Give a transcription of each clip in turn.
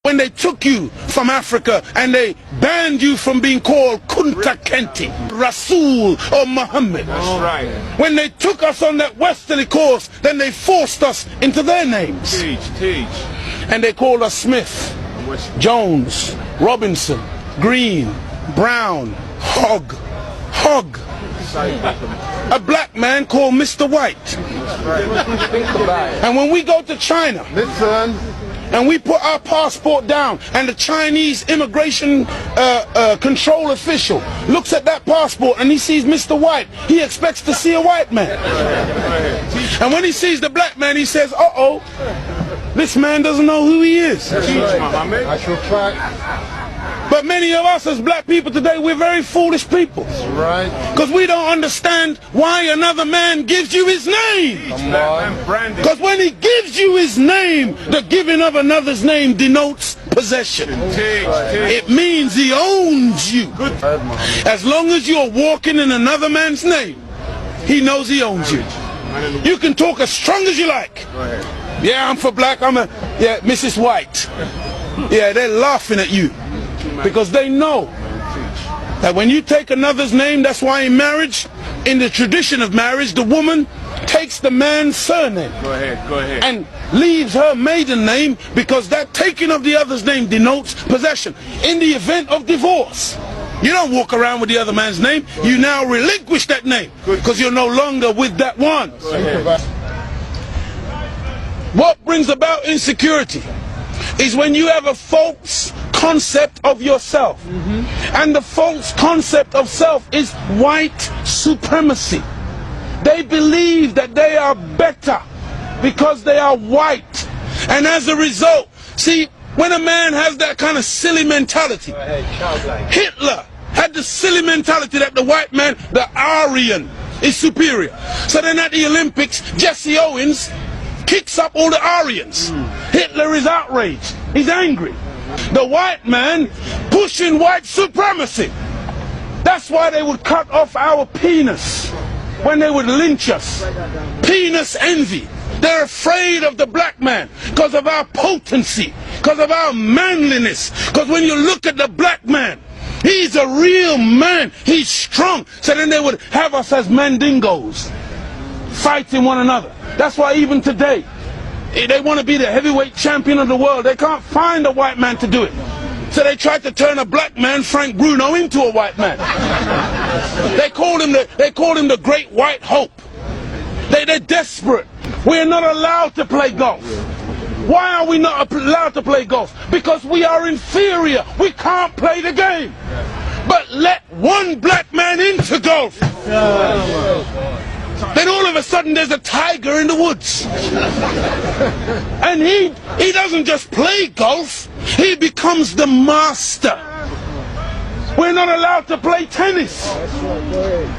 When they took you from Africa and they banned you from being called Kunta Kinte, Rasul or Muhammad. That's right. When they took us on that westerly course, then they forced us into their names. Teach. And they called us Smith, Jones, Robinson, Green, Brown, Hogg. A black man called Mr. White. And when we go to China, listen, and we put our passport down, and the Chinese immigration control official looks at that passport and he sees Mr. White, he expects to see a white man. And when he sees the black man, he says, uh-oh, this man doesn't know who he is. I shall try. But many of us as black people today, we're very foolish people. Right. Because we don't understand why another man gives you his name. Because when he gives you his name, the giving of another's name denotes possession. It means he owns you. As long as you're walking in another man's name, he knows he owns you. You can talk as strong as you like. Yeah, I'm for black, yeah, Mrs. White. Yeah, they're laughing at you. Because they know that when you take another's name, that's why in marriage, in the tradition of marriage, the woman takes the man's surname. Go ahead. And leaves her maiden name, because that taking of the other's name denotes possession. In the event of divorce, you don't walk around with the other man's name. You now relinquish that name because you're no longer with that one. What brings about insecurity is when you have a false concept of yourself. And the false concept of self is white supremacy. They believe that they are better because they are white. And as a result, see, when a man has that kind of silly mentality, Hitler had the silly mentality that the white man, the Aryan, is superior. So then at the Olympics, Jesse Owens kicks up all the Aryans. Hitler is outraged. He's angry. The white man pushing white supremacy. That's why they would cut off our penis when they would lynch us. Penis envy. They're afraid of the black man because of our potency, because of our manliness. Because when you look at the black man, he's a real man. He's strong. So then they would have us as mandingos, fighting one another. That's why even today, they want to be the heavyweight champion of the world. They can't find a white man to do it. So they tried to turn a black man, Frank Bruno, into a white man. They called him the Great White Hope. They're desperate. We're not allowed to play golf. Why are we not allowed to play golf? Because we are inferior. We can't play the game. But let one black man into golf. Then all of a sudden there's a tiger in the woods. And he doesn't just play golf, he becomes the master. We're not allowed to play tennis.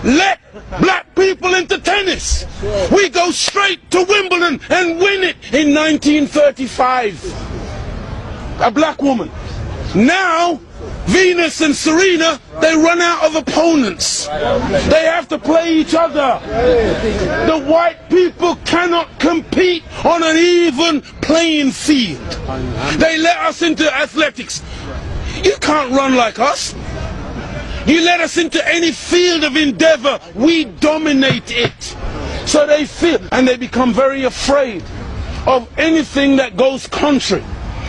Let black people into tennis. We go straight to Wimbledon and win it in 1935. A black woman. Now Venus and Serena, they run out of opponents. They have to play each other. The white people cannot compete on an even playing field. They let us into athletics. You can't run like us. You let us into any field of endeavor, we dominate it. So they feel, and they become very afraid of anything that goes contrary.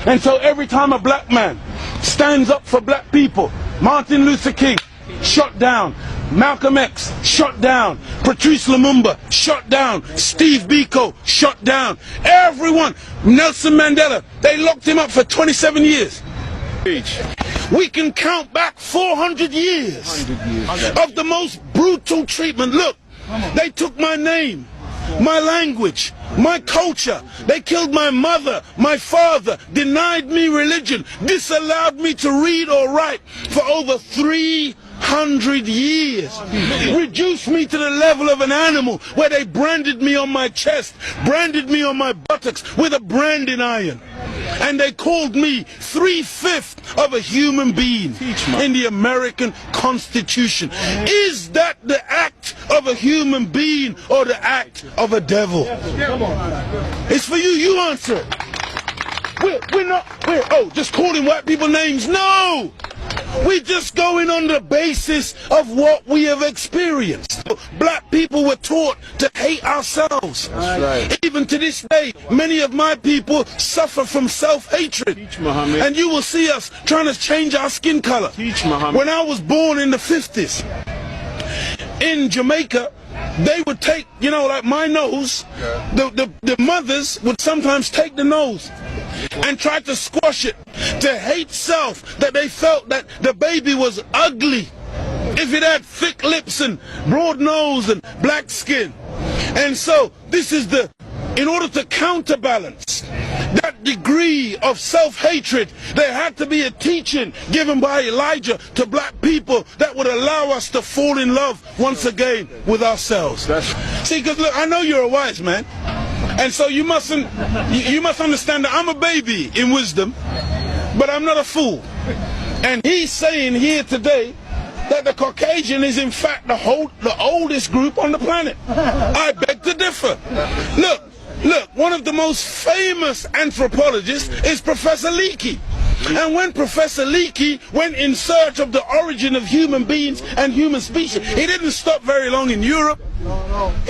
And so every time a black man stands up for black people, Martin Luther King, shot down. Malcolm X, shot down. Patrice Lumumba, shot down. Steve Biko, shot down. Everyone, Nelson Mandela, they locked him up for 27 years. We can count back 400 years of the most brutal treatment. Look, they took my name, my language, my culture. They killed my mother, my father, denied me religion, disallowed me to read or write for over 300 years. Reduced me to the level of an animal where they branded me on my chest, branded me on my buttocks with a branding iron. And they called me 3/5 of a human being in the American Constitution. Is that the act of a human being or the act of a devil? It's for you, you answer it. We're just calling white people names. No! We're just going on the basis of what we have experienced. Black people were taught to hate ourselves. That's right. Even to this day, many of my people suffer from self-hatred. Teach, Muhammad. And you will see us trying to change our skin color. Teach, Muhammad. When I was born in the 50s, in Jamaica, they would take, you know, like my nose, the mothers would sometimes take the nose and try to squash it, to hate self, that they felt that the baby was ugly if it had thick lips and broad nose and black skin. And so this is in order to counterbalance that degree of self-hatred, there had to be a teaching given by Elijah to black people that would allow us to fall in love once again with ourselves. See, because look, I know you're a wise man, and so you must understand that I'm a baby in wisdom, but I'm not a fool. And he's saying here today that the Caucasian is in fact the oldest group on the planet. I beg to differ. Look, one of the most famous anthropologists is Professor Leakey. And when Professor Leakey went in search of the origin of human beings and human species, he didn't stop very long in Europe.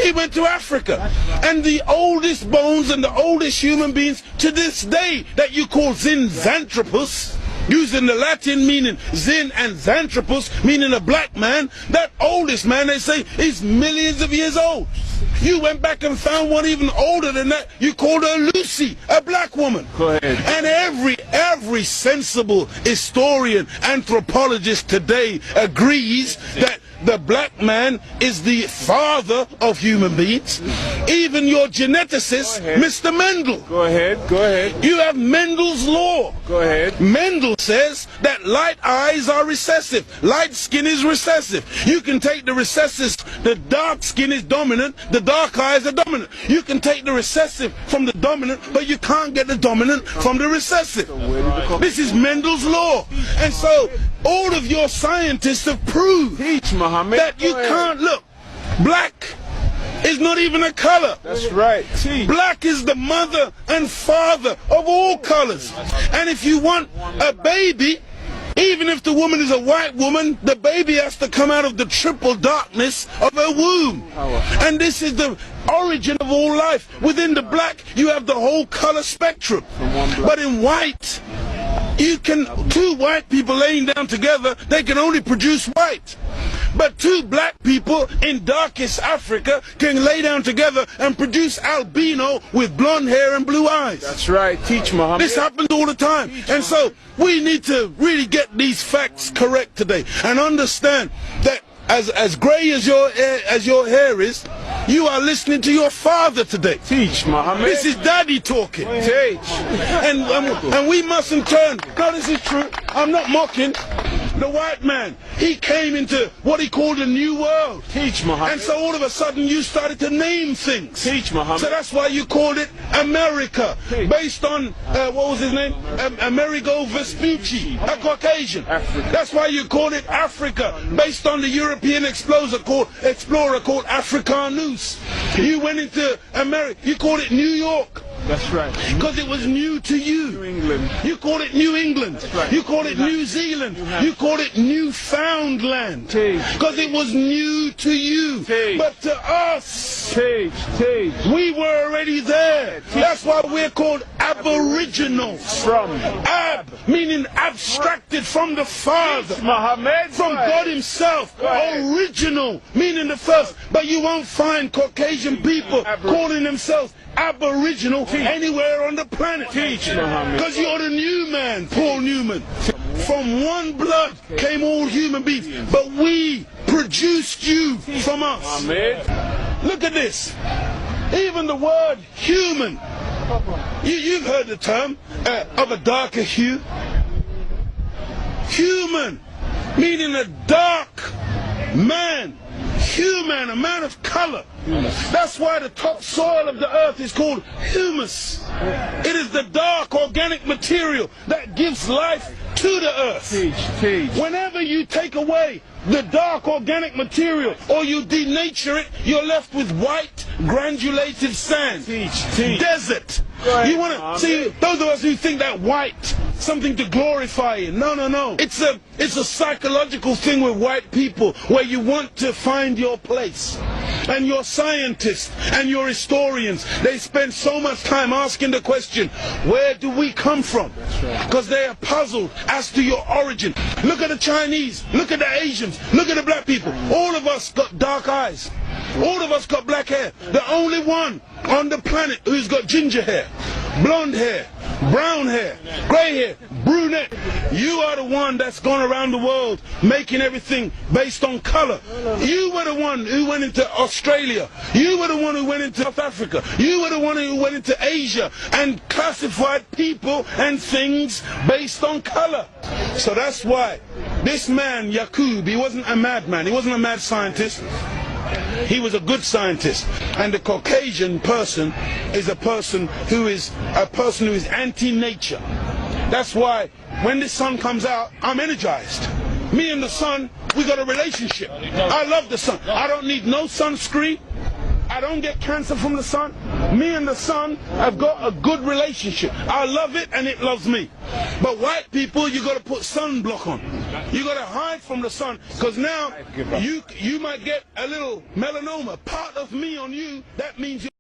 He went to Africa. And the oldest bones and the oldest human beings to this day that you call Zinjanthropus, using the Latin meaning Zin and Xanthropus, meaning a black man, that oldest man, they say, is millions of years old. You went back and found one even older than that. You called her Lucy, a black woman. Go ahead. And every sensible historian, anthropologist today agrees that the black man is the father of human beings. Even your geneticist, Mr. Mendel. Go ahead. You have Mendel's law. Go ahead. Mendel says that light eyes are recessive. Light skin is recessive. You can take the recessive, the dark skin is dominant, the dark eyes are dominant. You can take the recessive from the dominant, but you can't get the dominant from the recessive. This is Mendel's law. And so all of your scientists have proved that you can't look. Black is not even a color. That's right. Black is the mother and father of all colors. And if you want a baby, even if the woman is a white woman, the baby has to come out of the triple darkness of her womb. And this is the origin of all life. Within the black, you have the whole color spectrum. But in white, two white people laying down together, they can only produce white. But two black people in darkest Africa can lay down together and produce albino with blonde hair and blue eyes. That's right. Teach, Muhammad. This happens all the time. And so we need to really get these facts correct today and understand that as gray as your hair is, you are listening to your father today. Teach, Muhammad. This is daddy talking. Teach. And we mustn't turn. No, this is true. I'm not mocking. The white man, he came into what he called a new world. Teach, Muhammad. And so all of a sudden you started to name things. Teach, Muhammad. So that's why you called it America, based on, what was his name? Amerigo Vespucci, a Caucasian. Africa. That's why you called it Africa, based on the European explorer called Africanus. You went into America, you called it New York. That's right. Because it was new to you. New England. You called it New England. That's right. You called it New Zealand. You called it Newfoundland. Because it was new to you. But to us, we were already there. That's why we're called aboriginals. From Ab, meaning abstracted from the Father. Muhammad. From God himself. Original, meaning the first. But you won't find Caucasian people calling themselves aboriginal anywhere on the planet. Because you're the new man, Paul Newman. From one blood came all human beings, but we produced you from us. Look at this. Even the word human, you've heard the term of a darker hue. Human, meaning a dark man. Human, a man of color. That's why the topsoil of the earth is called humus. It is the dark organic material that gives life to the earth. Whenever you take away the dark organic material or you denature it, you're left with white granulated sand. Desert. You want to see those of us who think that white something to glorify in. No, no, no. It's a psychological thing with white people where you want to find your place. And your scientists and your historians, they spend so much time asking the question, where do we come from? Because they are puzzled as to your origin. Look at the Chinese, look at the Asians, look at the black people. All of us got dark eyes. All of us got black hair. The only one on the planet who's got ginger hair, blonde hair, brown hair, grey hair, brunette. You are the one that's gone around the world making everything based on color. You were the one who went into Australia. You were the one who went into South Africa. You were the one who went into Asia and classified people and things based on color. So that's why this man, Yaqub, he wasn't a madman. He wasn't a mad scientist. He was a good scientist. And the Caucasian person is a person who is anti-nature. That's why when the sun comes out, I'm energized. Me and the sun, we got a relationship. I love the sun. I don't need no sunscreen. I don't get cancer from the sun. Me and the sun have got a good relationship. I love it and it loves me. But white people, you got to put sunblock on. You got to hide from the sun, because now you might get a little melanoma. Part of me on you, that means you